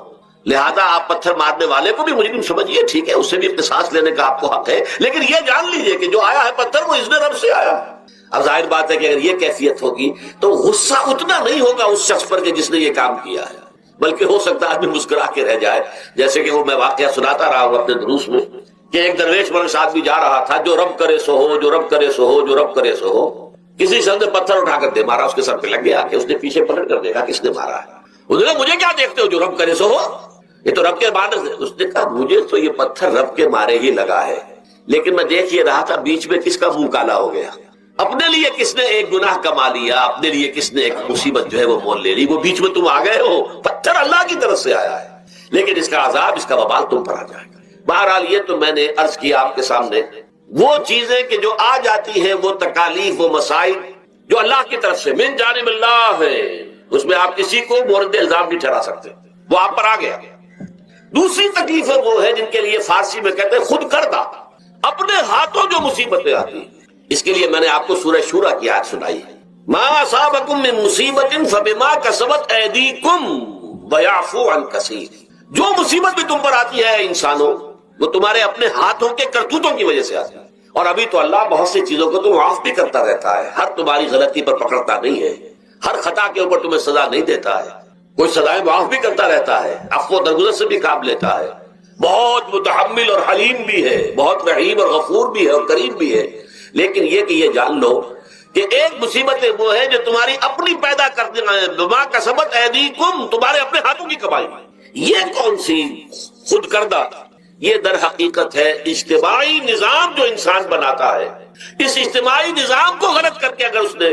لہذا آپ پتھر مارنے والے کو بھی مجرم سمجھیے، ٹھیک ہے، اس سے بھی قصاص لینے کا آپ کو حق ہے، لیکن یہ جان لیجئے کہ جو آیا ہے پتھر وہ اذن رب سے آیا ہے۔ اب ظاہر بات ہے کہ اگر یہ کیفیت ہوگی تو غصہ اتنا نہیں ہوگا اس شخص پر کہ جس نے یہ کام کیا ہے، بلکہ ہو سکتا ہے آدمی مسکرا کے رہ جائے، جیسے کہ وہ میں واقعہ سناتا رہا ہوں اپنے دروس میں کہ ایک درویش مرد آدمی جا رہا تھا، جو رب کرے سو ہو، جو رب کرے سو ہو، جو رب کرے سو ہو۔ کسی شخص نے پتھر اٹھا کر دے مارا، اس کے سر پہ لگ گیا کہ اس نے پیچھے پلٹ کر دیکھا کس نے مارا ہے۔ اس نے کہا مجھے کیا دیکھتے ہو، جو رب کرے سو ہو، یہ تو رب کے مارے سے۔ اس نے کہا مجھے تو یہ پتھر رب کے مارے ہی لگا ہے، لیکن میں دیکھ یہ رہا تھا بیچ میں کس کا منہ کالا ہو گیا، اپنے لیے کس نے ایک گناہ کما لیا، اپنے لیے کس نے ایک مصیبت جو ہے وہ مول لے لی، وہ بیچ میں تم آ گئے ہو۔ پتھر اللہ کی طرف سے آیا ہے، لیکن اس کا عذاب، اس کا وبال تم پر آ جائے گا۔ بہرحال یہ تو میں نے عرض کیا آپ کے سامنے، وہ چیزیں کہ جو آ جاتی ہیں، وہ تکالیف، وہ مسائل جو اللہ کی طرف سے من جانب اللہ ہے، اس میں آپ کسی کو مورد الزام نہیں ٹھہرا سکتے، وہ آپ پر آ گیا۔ دوسری تکلیفیں وہ ہے جن کے لیے فارسی میں کہتے ہیں خود کردہ، اپنے ہاتھوں جو مصیبتیں آتی ہیں۔ اس کے لیے میں نے آپ کو سورہ شورى کی آیت سنائی ہے، ما اصابکم من مصیبت فبما کسبت ایدیکم ویعفو عن کثیر۔ جو مصیبت بھی تم پر آتی ہے انسانوں، وہ تمہارے اپنے ہاتھوں کے کرتوتوں کی وجہ سے آتی ہے، اور ابھی تو اللہ بہت سی چیزوں کو تو معاف بھی کرتا رہتا ہے، ہر تمہاری غلطی پر پکڑتا نہیں ہے، ہر خطا کے اوپر تمہیں سزا نہیں دیتا ہے، کوئی سزائیں معاف بھی کرتا رہتا ہے، عفو و درگزر سے بھی کام لیتا ہے، بہت متحمل اور حلیم بھی ہے، بہت رحیم اور غفور بھی ہے اور کریم بھی ہے۔ لیکن یہ کہ یہ جان لو کہ ایک مصیبت وہ ہے جو تمہاری اپنی پیدا کرتے ہیں، بما کسبت ایدیکم، تمہارے اپنے ہاتھوں کی کمائی۔ یہ کون سی خود کردہ؟ یہ در حقیقت ہے اجتماعی نظام جو انسان بناتا ہے، اس اجتماعی نظام کو غلط کر کے اگر اس نے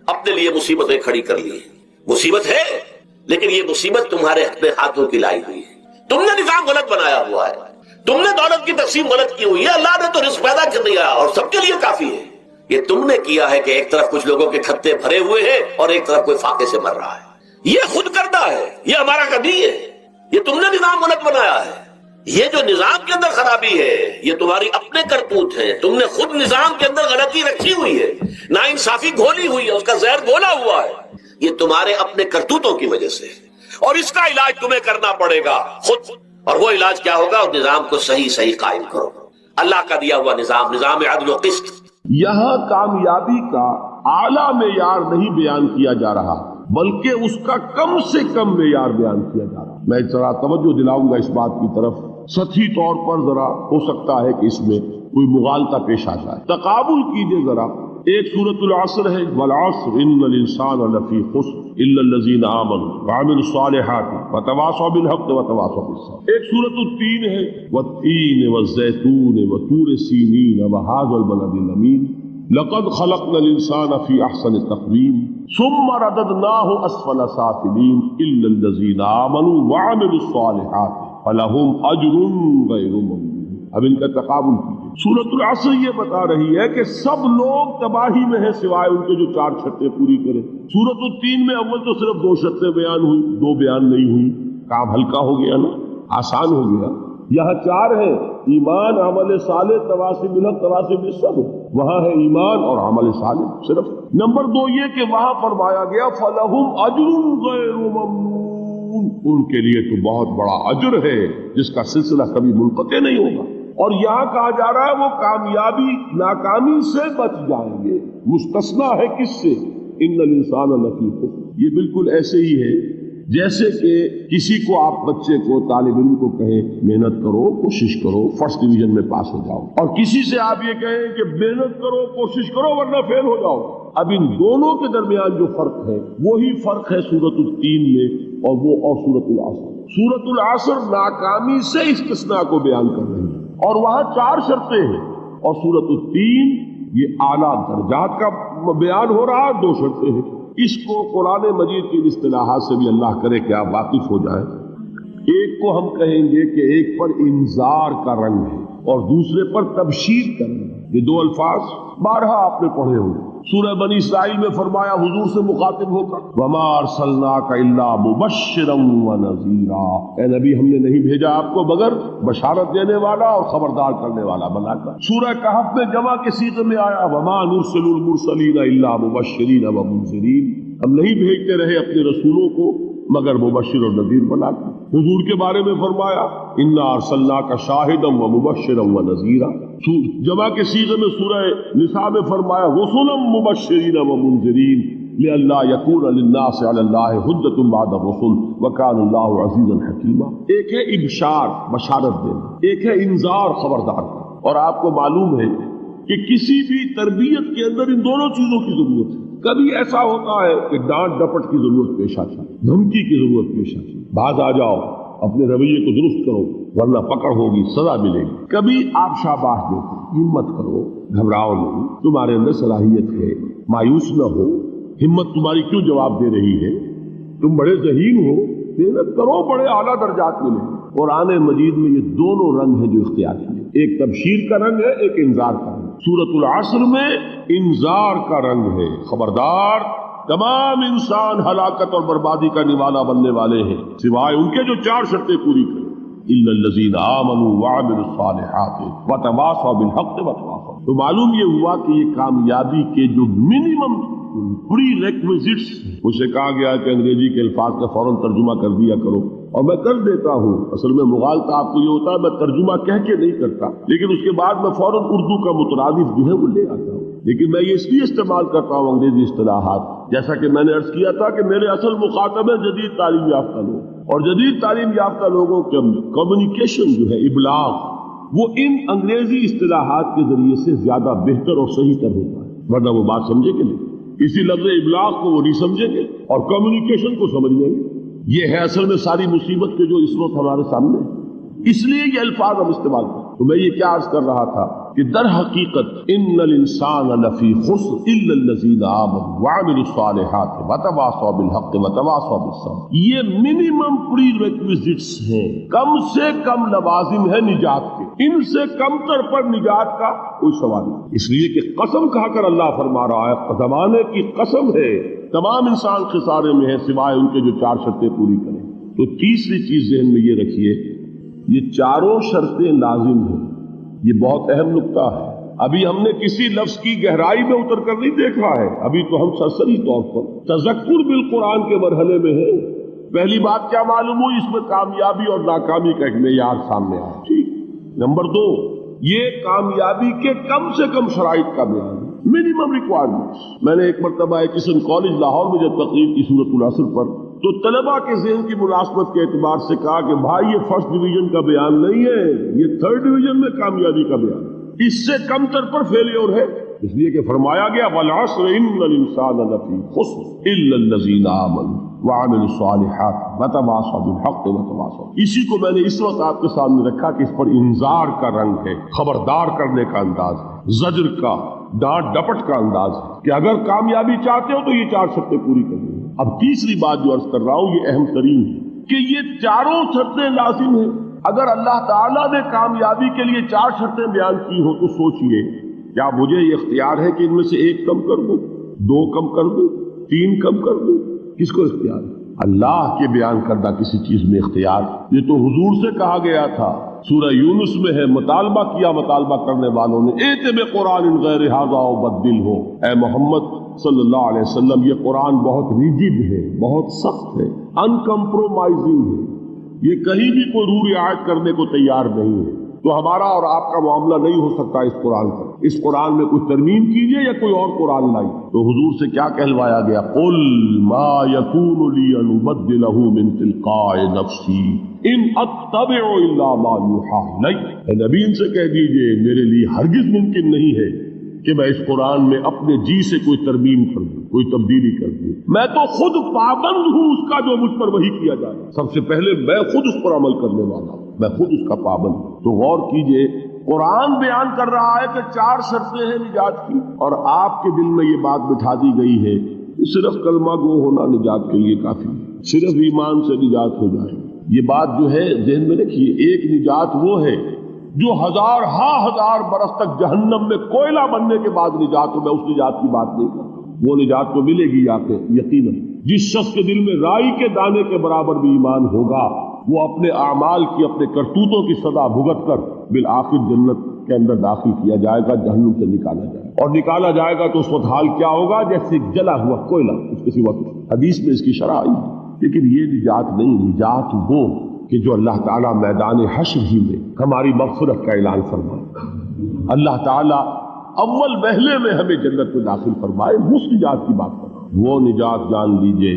اپنے لیے مصیبتیں کھڑی کر لی۔ مصیبت ہے لیکن یہ مصیبت تمہارے اپنے ہاتھوں کی لائی ہوئی ہے، تم نے نظام غلط بنایا ہوا ہے، تم نے دولت کی تقسیم غلط کی ہوئی ہے، اللہ نے تو رزق پیدا کر دیا اور سب کے لیے کافی ہے۔ یہ تم نے کیا ہے کہ ایک طرف کچھ لوگوں کے کھتے بھرے ہوئے ہیں اور ایک طرف کوئی فاقے سے مر رہا ہے، یہ خود کردہ ہے، یہ ہمارا کبھی ہے، یہ تم نے نظام غلط بنایا ہے۔ یہ جو نظام کے اندر خرابی ہے یہ تمہاری اپنے کرتوت ہے، تم نے خود نظام کے اندر غلطی رکھی ہوئی ہے، ناانصافی گھولی ہوئی ہے، اس کا زہر گھولا ہوا ہے، یہ تمہارے اپنے کرتوتوں کی وجہ سے، اور اس کا علاج تمہیں کرنا پڑے گا خود۔ اور وہ علاج کیا ہوگا؟ اس نظام کو صحیح قائم کرو، اللہ کا دیا ہوا نظام، نظام عدل و قسط۔ یہاں کامیابی کا اعلیٰ معیار نہیں بیان کیا جا رہا بلکہ اس کا کم سے کم معیار بیان کیا جا رہا۔ میں ذرا توجہ دلاؤں گا اس بات کی طرف، سطحی طور پر ذرا ہو سکتا ہے کہ اس میں کوئی مغالطہ پیش آ جائے، تقابل کیجئے ذرا۔ ایک سورۃ العصر ہے، والعصر ان الانسان لفی خسر الا الذین آمنوا وعملوا الصالحات وتواصوا بالحق وتواصوا بالصبر۔ ایک سورۃ التین ہے، والتین والزیتون وطور سینین وهذا البلد الامین لقد خلقنا الانسان فی احسن تقویم ثم رددناه اسفل سافلین الا الذین آمنوا وعملوا الصالحات فلهم اجر غیر ممنون۔ اب ان کا تقابل کیجیے۔ سورۃ العصر یہ بتا رہی ہے کہ سب لوگ تباہی میں ہیں سوائے ان کے جو 4 شرطیں پوری کریں۔ سورۃ التین میں اول تو صرف 2 شرطیں بیان ہوئی، 2 بیان نہیں ہوئی، کام ہلکا ہو گیا نا، آسان ہو گیا۔ یہاں 4 ہیں، ایمان، عمل صالح، تواصی بالحق، تواصی بالصبر۔ وہاں ہے ایمان اور عمل صالح صرف۔ نمبر 2 یہ کہ وہاں فرمایا گیا فَلَهُمْ أَجْرٌ غَيْرُ مَمْنُونٍ، ان کے لیے تو بہت بڑا اجر ہے جس کا سلسلہ کبھی منقطع نہیں ہوگا۔ اور یہاں کہا جا رہا ہے وہ کامیابی ناکامی سے بچ جائیں گے. مستثنا ہے کس سے؟ ان الانسان لفی خسر. یہ بالکل ایسے ہی ہے جیسے کہ کسی کو آپ بچے کو طالب علم کو کہیں محنت کرو کوشش کرو فرسٹ ڈویژن میں پاس ہو جاؤ، اور کسی سے آپ یہ کہیں کہ محنت کرو کوشش کرو ورنہ فیل ہو جاؤ. اب ان دونوں کے درمیان جو فرق ہے وہی فرق ہے سورۃ التین میں اور سورۃ العصر. سورۃ العصر ناکامی سے استثناء کو بیان کر رہی ہے اور وہاں 4 شرطیں ہیں، اور سورۃ التین یہ اعلیٰ درجات کا بیان ہو رہا ہے، 2 شرطیں ہیں. اس کو قرآن مجید کی اصطلاحات سے بھی اللہ کرے کہ آپ واقف ہو جائیں. ایک کو ہم کہیں گے کہ ایک پر انذار کا رنگ ہے اور دوسرے پر تبشیر کا رنگ ہے. یہ 2 الفاظ بارہا آپ نے پڑھے ہوں. سورہ بنی اسرائیل میں فرمایا حضور سے مخاطب ہو کر وَمَا أَرْسَلْنَاكَ إِلَّا مُبَشِّرًا وَنَذِيرًا، اے نبی ہم نے نہیں بھیجا آپ کو مگر بشارت دینے والا اور خبردار کرنے والا بنا کر. سورہ کہف میں جمع کے صیغے میں آیا وَمَا نُرْسِلُ الْمُرْسَلِينَ إِلَّا مُبَشِّرِينَ وَمُنذِرِينَ، ہم نہیں بھیجتے رہے اپنے رسولوں کو مگر مبشر اور نذیر بنا کر. حضور کے بارے میں فرمایا اِنَّا أَرْسَلْنَاكَ شَاهِدًا وَمُبَشِّرًا وَنَذِيرًا. جمع کے صیغے میں سورہ نساء میں فرمایا رسلا مبشرین ومنذرین لئلا یکون للناس علی اللہ حجۃ بعد الرسل وکان اللہ عزیزا حکیما. ایک ہے ابشار بشارت دینا، ایک ہے انذار خبردار کرنا. اور آپ کو معلوم ہے کہ کسی بھی تربیت کے اندر ان دونوں چیزوں کی ضرورت ہے. کبھی ایسا ہوتا ہے کہ ڈانٹ ڈپٹ کی ضرورت پیش آتی ہے، دھمکی کی ضرورت پیش آتی ہے، باز آ جاؤ اپنے رویے کو درست کرو ورنہ پکڑ ہوگی سزا ملے گی. کبھی آپ شاباش دیتے ہمت کرو گھبراؤ نہیں، تمہارے اندر صلاحیت ہے، مایوس نہ ہو، ہمت تمہاری کیوں جواب دے رہی ہے، تم بڑے ذہین ہو، محنت کرو بڑے اعلیٰ درجات ملیں گے. قرآن مجید میں یہ دونوں رنگ ہیں جو اختیار کیے، ایک تبشیر کا رنگ ہے ایک انذار کا رنگ. سورۃ العصر میں انذار کا رنگ ہے، خبردار تمام انسان ہلاکت اور بربادی کا نوالا بننے والے ہیں سوائے ان کے جو 4 شرطیں پوری کریں. الا الذین آمنوا وعملوا الصالحات وتواصوا بالحق وتواصوا. تو معلوم یہ ہوا کہ یہ کامیابی کے جو منیمم پری ریکویزٹس، اسے کہا گیا کہ انگریزی کے الفاظ کا فوراً ترجمہ کر دیا کرو، اور میں کر دیتا ہوں. اصل میں مغالطہ آپ کو یہ ہوتا ہے میں ترجمہ کہہ کے نہیں کرتا، لیکن اس کے بعد میں فوراً اردو کا مترادف جو ہے وہ لے آتا ہوں. لیکن میں یہ اس لیے استعمال کرتا ہوں انگریزی اصطلاحات، جیسا کہ میں نے عرض کیا تھا کہ میرے اصل مخاطب ہیں جدید تعلیم یافتہ لوگ، اور جدید تعلیم یافتہ لوگوں کے کمیونیکیشن جو ہے ابلاغ وہ ان انگریزی اصطلاحات کے ذریعے سے زیادہ بہتر اور صحیح تر ہوتا ہے، ورنہ وہ بات سمجھے کہ نہیں. اسی لفظ ابلاغ کو وہ نہیں سمجھیں گے اور کمیونیکیشن کو سمجھ لیں گے. یہ ہے اصل میں ساری مصیبت کے جو اس وقت ہمارے سامنے ہے، اس لیے یہ الفاظ ہم استعمال کریں. تو میں یہ کیا عرض کر رہا تھا کہ در حقیقت ان الانسان لفی خسر الا الذین آمنوا وعملوا الصالحات وتواصوا بالحق وتواصوا بالصبر. یہ منیمم پری ریکویزٹس ہیں، کم سے کم لوازم ہے نجات کے، ان سے کم تر پر نجات کا کوئی سوال نہیں. اس لیے کہ قسم کھا کر اللہ فرما رہا ہے زمانے کی قسم ہے تمام انسان خسارے میں ہے سوائے ان کے جو 4 شرطیں پوری کریں. تو تیسری چیز ذہن میں یہ رکھیے، یہ 4 شرطیں لازم ہیں. یہ بہت اہم نقطہ ہے. ابھی ہم نے کسی لفظ کی گہرائی میں اتر کر نہیں دیکھا ہے، ابھی تو ہم سرسری طور پر تذکر بالقرآن کے مرحلے میں ہیں. پہلی بات کیا معلوم ہوئی، اس میں کامیابی اور ناکامی کا ایک معیار سامنے آیا. ٹھیک. نمبر 2، یہ کامیابی کے کم سے کم شرائط کا بیان ہے، منیمم ریکوائرمنٹس. میں نے ایک مرتبہ ایجوکیشن کالج لاہور میں جب تقریر کی سورۃ العصر پر، تو طلباء کے ذہن کی مناسبت کے اعتبار سے کہا کہ بھائی یہ فرسٹ ڈویژن کا بیان نہیں ہے، یہ 3rd ڈویژن میں کامیابی کا بیان ہے، اس سے کم تر پر فیلیور ہے. اس لیے کہ فرمایا گیا والعصر ان الانسان لفی خسر الا الذین آمنوا وعملوا الصالحات وتواصوا بالحق وتواصوا. اسی کو میں نے اس وقت آپ کے سامنے رکھا کہ اس پر انذار کا رنگ ہے، خبردار کرنے کا انداز ہے، زجر کا ڈانٹ ڈپٹ کا انداز ہے کہ اگر کامیابی چاہتے ہو تو یہ 4 شرطیں پوری کرنی ہے. اب تیسری بات جو عرض کر رہا ہوں یہ اہم ترین ہے کہ یہ 4 شرطیں لازم ہیں. اگر اللہ تعالیٰ نے کامیابی کے لیے 4 شرطیں بیان کی ہو تو سوچئے کیا مجھے یہ اختیار ہے کہ ان میں سے 1 کم کر دوں، 2 کم کر دوں، 3 کم کر دوں؟ کس کو اختیار ہے؟ اللہ کے بیان کردہ کسی چیز میں اختیار. یہ تو حضور سے کہا گیا تھا، سورہ یونس میں ہے، مطالبہ کیا مطالبہ کرنے والوں نے ایت بقرآن غیر ھذا وبدلہ. اے محمد صلی اللہ علیہ وسلم یہ قرآن بہت ریجڈ ہے، بہت سخت ہے، ان کمپرومائزنگ ہے، یہ کہیں بھی کوئی رو رعایت کرنے کو تیار نہیں ہے. تو ہمارا اور آپ کا معاملہ نہیں ہو سکتا اس قرآن کا. اس قرآن میں کوئی ترمیم کیجئے یا کوئی اور قرآن لائی. تو حضور سے کیا کہلوایا گیا؟ قل ما یکون لی ان ابدلہ من تلقاء نفسی ان اتبع الا ما یوحی الی. اے نبی ان سے کہہ دیجئے میرے لیے ہرگز ممکن نہیں ہے کہ میں اس قرآن میں اپنے جی سے کوئی ترمیم کر دوں، کوئی تبدیلی کر دوں. میں تو خود پابند ہوں اس کا جو مجھ پر وحی کیا جائے. سب سے پہلے میں خود اس پر عمل کرنے والا ہوں، میں خود اس کا پابند ہوں. تو غور کیجئے، قرآن بیان کر رہا ہے کہ 4 شرطیں ہیں نجات کی، اور آپ کے دل میں یہ بات بٹھا دی گئی ہے کہ صرف کلمہ گو ہونا نجات کے لیے کافی ہے، صرف ایمان سے نجات ہو جائے. یہ بات جو ہے ذہن میں رکھیے، ایک نجات وہ ہے جو ہزار برس تک جہنم میں کوئلہ بننے کے بعد نجات ہو. میں اس نجات کی بات نہیں کرتا، وہ نجات تو ملے گی آپ کو یقیناً. جس شخص کے دل میں رائی کے دانے کے برابر بھی ایمان ہوگا، وہ اپنے اعمال کی، اپنے کرتوتوں کی سزا بھگت کر بالآخر جنت کے اندر داخل کیا جائے گا، جہنم سے نکالا جائے گا. اور نکالا جائے گا تو اس وقت حال کیا ہوگا؟ جیسے جلا ہوا کوئلہ، اس کے سوا حدیث میں اس کی شرح آئی. لیکن یہ نجات نہیں، نجات وہ کہ جو اللہ تعالیٰ میدان حشر ہی میں ہماری مغفرت کا اعلان فرمائے. اللہ تعالیٰ اول وہلے میں ہمیں جنت میں داخل فرمائے، اس نجات کی بات کریں. وہ نجات جان لیجئے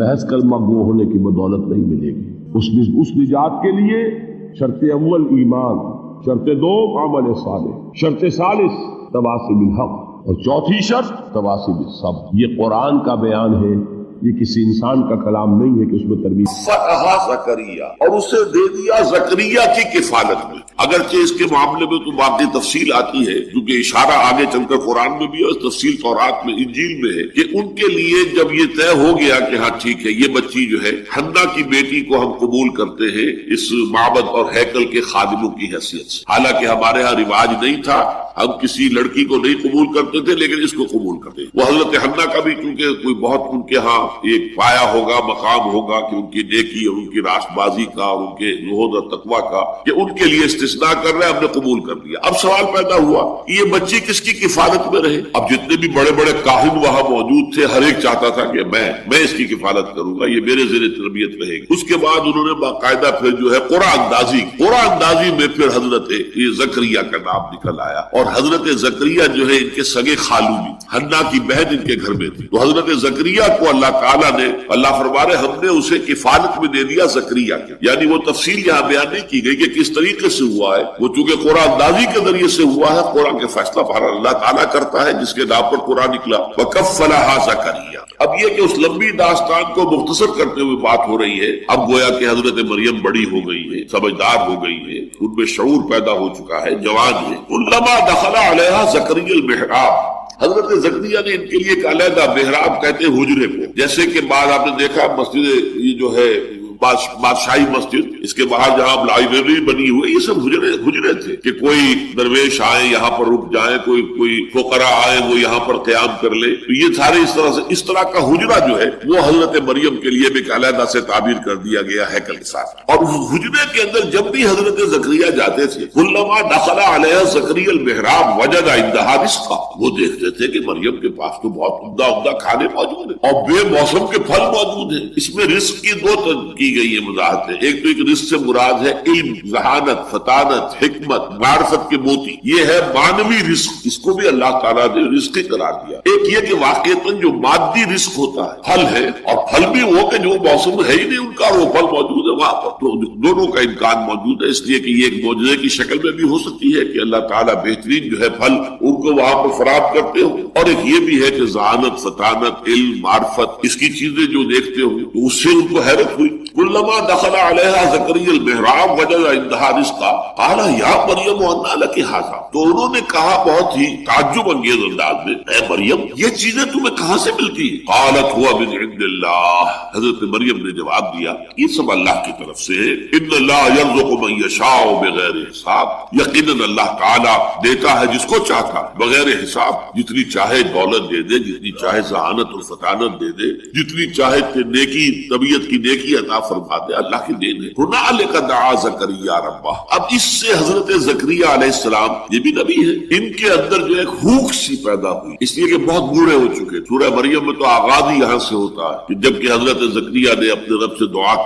محض کلمہ گو ہونے کی بدولت نہیں ملے گی. اس نجات کے لیے شرط اول ایمان، شرط دو عمل صالح، شرط ثالث تواصی بالحق، اور چوتھی شرط تواصی بالصبر. یہ قرآن کا بیان ہے، یہ کسی انسان کا کلام نہیں ہے کہ اس میں تربیت. فتحا زکریا، اور اسے دے دیا زکریا کی کفالت میں. اگرچہ اس کے معاملے میں تو باقی تفصیل آتی ہے، کیونکہ اشارہ آگے چل کر قرآن میں بھی اور تفصیل تورات میں، انجیل میں ہے، کہ ان کے لیے جب یہ طے ہو گیا کہ ہاں ٹھیک ہے یہ بچی جو ہے حنا کی بیٹی کو ہم قبول کرتے ہیں اس معبد اور ہیکل کے خادموں کی حیثیت سے. حالانکہ ہمارے ہاں رواج نہیں تھا، ہم کسی لڑکی کو نہیں قبول کرتے تھے، لیکن اس کو قبول کرتے. وہ حضرت حنا کا بھی کیونکہ کوئی بہت ان کے ہاں ایک پایا ہوگا، مقام ہوگا کہ ان کی نیکی اور ان کی راست بازی کا اور ان کے زہد اور تقوی کا، کہ ان کے لیے استثناء کر رہے ہیں، ہم نے قبول کر لیا. اب سوال پیدا ہوا کہ یہ بچی کس کی کفالت میں رہے؟ اب جتنے بھی بڑے بڑے کاہن وہاں موجود تھے، ہر ایک چاہتا تھا کہ میں اس کی کفالت کروں گا، یہ میرے زیر تربیت رہے گی. اس کے بعد انہوں نے باقاعدہ پھر جو ہے قرآن اندازی میں پھر حضرت زکریا کا نام نکل آیا. اور حضرت زکریا جو ہے ان کے سگے خالو بھی، حنا کی بہن ان کے گھر میں تھی. تو حضرت زکریا کو اللہ تعالیٰ نے، اللہ فرما رہے ہم نے اسے کفالت میں دے دیا زکریا کے. یعنی وہ تفصیل یہاں بیان نہیں کی گئی کہ کس طریقے سے ہوا ہے، وہ چونکہ قرآن اندازی کے ذریعے سے ہوا ہے. قرآن کے فیصلہ بہرحال اللہ تعالیٰ کرتا ہے، جس کے نام پر قرآن نکلا. وَكَفَّلَهَا زَكَرِيَّا. اب یہ کہ اس لمبی داستان کو مختصر کرتے ہوئے بات ہو رہی ہے. اب گویا کہ حضرت مریم بڑی ہو گئی ہے، سمجھدار ہو گئی ہے، ان میں شعور پیدا ہو چکا ہے، جوان ہے. کلما دخل علیہا زکریا المحراب، حضرت زکریا نے ان کے لیے ایک علیحدہ محراب کہتے ہیں حجرے کو. جیسے کہ بعد آپ نے دیکھا مسجد یہ جو ہے بادشاہی مسجد، اس کے باہر جہاں لائبریری بنی ہوئی، یہ سب حجرے تھے کہ کوئی درویش آئے یہاں پر رک جائیں، کوئی فقراء آئے وہ یہاں پر قیام کر لے. تو یہ سارے اس طرح کا حجرہ جو ہے وہ حضرت مریم کے لیے بھی علیحدہ سے تعبیر کر دیا گیا ہیکل کے ساتھ. اور اس حجرے کے اندر جب بھی حضرت زکریا جاتے تھے، کلما دخل علیہ زکریا المحراب وجد عندها رزقا، وہ دیکھتے تھے کہ مریم کے پاس تو بہت عمدہ کھانے موجود ہیں اور بے موسم کے پھل موجود ہیں. اس میں رزق کی دو کی گئی ہے وضاحت ہے. ایک تو ایک رزق سے مراد ہے علم، ذہانت، فطانت، حکمت، معرفت کے موتی، یہ ہے معنوی رزق، اس کو بھی اللہ تعالیٰ نے رزق قرار دیا. ایک یہ کہ واقعتاً جو مادی رزق ہوتا ہے، پھل ہے، اور پھل بھی وہ کہ جو موسم ہے ہی نہیں ان کا، وہ پھل موجود ہے وہاں پر. تو دونوں کا امکان موجود ہے، اس لیے کہ یہ ایک معجزے کی شکل میں بھی ہو سکتی ہے کہ اللہ تعالیٰ بہترین جو ہے پھل ان کو وہاں پر فراہم کرتے ہوں، اور ایک یہ بھی ہے کہ ذہانت، فطانت، علم، معرفت، اس کی چیزیں جو دیکھتے ہوں تو اس سے ان کو حیرت ہوئی. کلما دخل علیہا زکریا المحراب وجد عندها رزقا قال یا مریم انا لک ھذا. تو انہوں نے کہا بہت ہی تعجب انگیز انداز میں، اے مریم یہ چیزیں تمہیں کہاں سے ملتی ہیں؟ قالت هو من عند اللہ. حضرت مریم نے جواب دیا یہ سب اللہ کی طرف سے ہے. ان اللہ یرزق من یشاء بغیر حساب، یقیناً اللہ تعالیٰ دیتا ہے جس کو چاہتا بغیر حساب. جتنی چاہے دولت دے دے، جتنی چاہے ذہانت اور فطانت دے دے، جتنی چاہے نیکی، طبیعت کی نیکی عطا فرما دے، اللہ کی دین ہے. ہنالک دعا زکریا ربہ. اب اس سے حضرت زکریا علیہ السلام، یہ بھی نبی ہے، ان کے اندر جو ایک ہوک سی پیدا ہوئی، اس لیے کہ بہت بوڑھے ہو چکے. سورہ مریم میں تو آغاز ہی یہاں سے ہوتا ہے کہ جب کہ حضرت زکریا نے اپنے رب سے دعا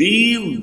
3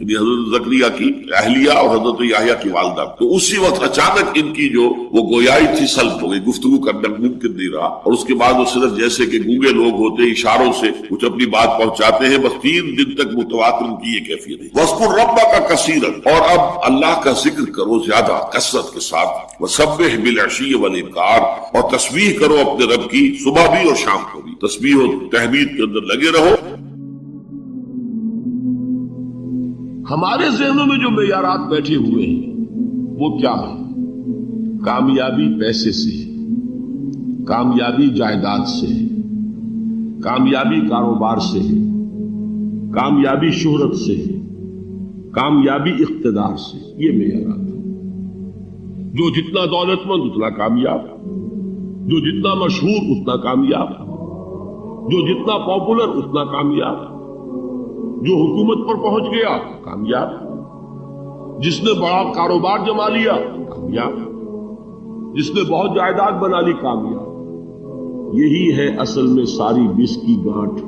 یعنی حضرت زکریا کی اہلیہ اور حضرت یحییٰ کی والدہ. تو اسی وقت اچانک ان کی جو وہ گویائی تھی سلب ہو گئی، گفتگو کرنا ممکن نہیں رہا. اور اس کے بعد وہ صرف جیسے کہ گونگے لوگ ہوتے اشاروں سے کچھ اپنی بات پہنچاتے ہیں. بس 3 دن تک متواتر ان کی یہ کیفیت ہے. وَاذْكُرْ رَبَّكَ كَثِيرًا، اور اب اللہ کا ذکر کرو زیادہ کثرت کے ساتھ. وَسَبِّحْ بِالْعَشِيِّ وَالْإِبْكَارِ، اور تسبیح کرو اپنے رب کی صبح بھی اور شام کو بھی. تسبیح و تحمید کے اندر لگے رہو. ہمارے ذہنوں میں جو معیارات بیٹھے ہوئے ہیں وہ کیا ہے؟ کامیابی پیسے سے ہے، کامیابی جائیداد سے ہے، کامیابی کاروبار سے ہے، کامیابی شہرت سے ہے، کامیابی اقتدار سے. یہ معیارات ہیں. جو جتنا دولت مند اتنا کامیاب، جو جتنا مشہور اتنا کامیاب، جو جتنا پاپولر اتنا کامیاب، جو حکومت پر پہنچ گیا کامیاب، جس نے بڑا کاروبار جما لیا کامیاب، جس نے بہت جائیداد بنا لی کامیاب. یہی ہے اصل میں ساری بس کی گانٹھ.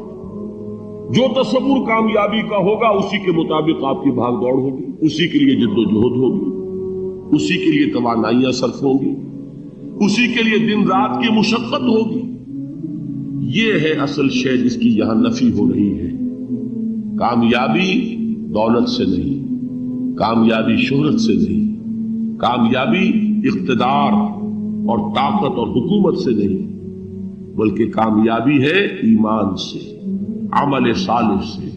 جو تصور کامیابی کا ہوگا اسی کے مطابق آپ کی بھاگ دوڑ ہوگی، اسی کے لیے جد و جہد ہوگی، اسی کے لیے توانائیاں صرف ہوں گی، اسی کے لیے دن رات کی مشقت ہوگی. یہ ہے اصل شے جس کی یہاں نفی ہو رہی ہے. کامیابی دولت سے نہیں، کامیابی شہرت سے نہیں، کامیابی اقتدار اور طاقت اور حکومت سے نہیں، بلکہ کامیابی ہے ایمان سے، عمل صالح سے،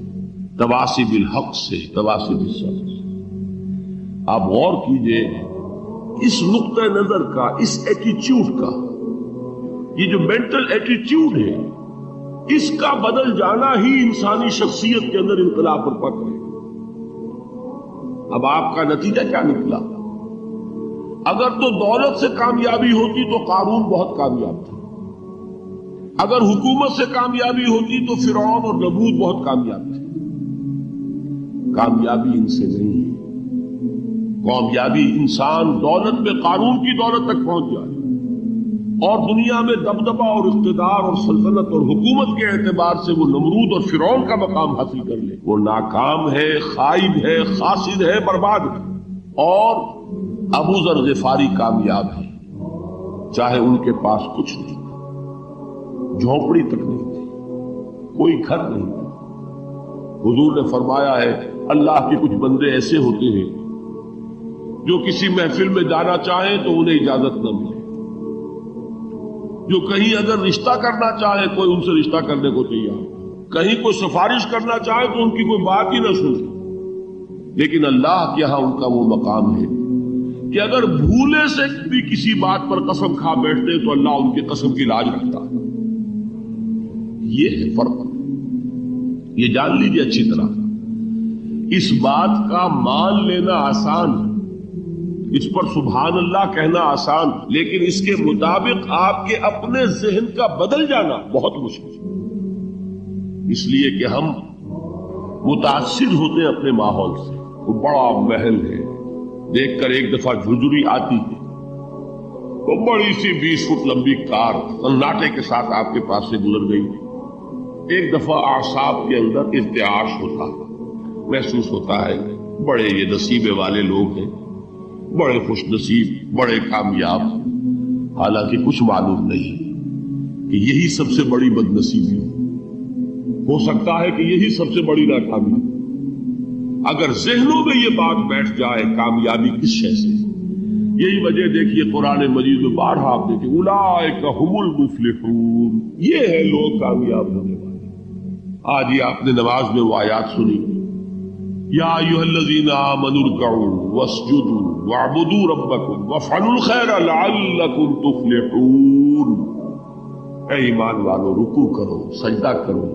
تواصی بالحق سے، تواصی بالصبر سے. آپ غور کیجئے اس نقطہ نظر کا، اس ایٹیچیوڈ کا، یہ جو مینٹل ایٹیچیوڈ ہے، اس کا بدل جانا ہی انسانی شخصیت کے اندر انقلاب برپا کرے گا. اب آپ کا نتیجہ کیا نکلا؟ اگر تو دولت سے کامیابی ہوتی تو قارون بہت کامیاب تھا، اگر حکومت سے کامیابی ہوتی تو فرعون اور نمرود بہت کامیاب تھے. کامیابی ان سے نہیں ہے. کامیابی انسان دولت میں قارون کی دولت تک پہنچ جائے اور دنیا میں دبدبہ اور اقتدار اور سلطنت اور حکومت کے اعتبار سے وہ نمرود اور فرعون کا مقام حاصل کر لے. وہ ناکام ہے، خائب ہے، خاسر ہے، برباد ہے. اور ابو ذر غفاری کامیاب ہے، چاہے ان کے پاس کچھ نہیں تھا، جھونپڑی تک نہیں تھی، کوئی گھر نہیں تھا. حضور نے فرمایا ہے اللہ کے کچھ بندے ایسے ہوتے ہیں جو کسی محفل میں جانا چاہیں تو انہیں اجازت نہ ملے، جو کہیں اگر رشتہ کرنا چاہے کوئی ان سے رشتہ کرنے کو تیار، کہیں کوئی سفارش کرنا چاہے تو ان کی کوئی بات ہی نہ سنے. لیکن اللہ کے ہاں ان کا وہ مقام ہے کہ اگر بھولے سے بھی کسی بات پر قسم کھا بیٹھتے تو اللہ ان کی قسم کی لاج رکھتا ہے. یہ ہے فرق. یہ جان لیجیے اچھی طرح. اس بات کا مان لینا آسان ہے، اس پر سبحان اللہ کہنا آسان، لیکن اس کے مطابق آپ کے اپنے ذہن کا بدل جانا بہت مشکل ہے. اس لیے کہ ہم متاثر ہوتے ہیں اپنے ماحول سے. وہ بڑا محل ہے، دیکھ کر ایک دفعہ جھجری آتی ہے، وہ بڑی سی 20 فٹ لمبی کار سناٹے کے ساتھ آپ کے پاس سے گزر گئی. ایک دفعہ اعصاب کے اندر ارتعاش ہوتا ہے، محسوس ہوتا ہے بڑے یہ نصیبے والے لوگ ہیں، بڑے خوش نصیب، بڑے کامیاب. حالانکہ کچھ معلوم نہیں کہ یہی سب سے بڑی بد نصیبی ہو سکتا ہے کہ یہی سب سے بڑی ناکامی. اگر ذہنوں میں یہ بات بیٹھ جائے کامیابی کس شے سے. یہی وجہ دیکھیے قرآن مجید میں بارہا آپ دیکھیں اولئک ھم المفلحون، یہ ہے لوگ کامیاب ہونے والے. آج یہ آپ نے نماز میں وہ آیات سنی، یا ایھا الذین آمنوا ارکعوا واسجدوا واعبدوا ربکم وافعلوا الخیر لعلکم تفلحون. اے ایمان والو، رکوع کرو، سجدہ کرو،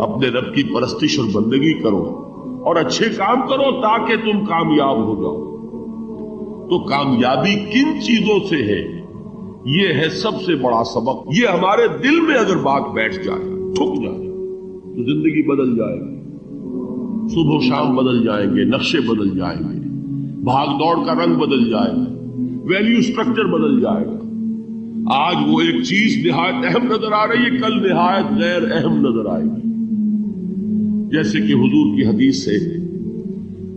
اپنے رب کی پرستش اور بندگی کرو اور اچھے کام کرو تاکہ تم کامیاب ہو جاؤ. تو کامیابی کن چیزوں سے ہے؟ یہ ہے سب سے بڑا سبق. یہ ہمارے دل میں اگر بات بیٹھ جائے، ٹھک جائے، تو زندگی بدل جائے گی. صبح و شام بدل جائیں گے، نقشے بدل جائیں گے، بھاگ دوڑ کا رنگ بدل جائے گا، ویلیو سٹرکچر بدل جائے گا. آج وہ ایک چیز نہایت اہم نظر آ رہی ہے، کل نہایت غیر اہم نظر آئے گی. جیسے کہ حضور کی حدیث سے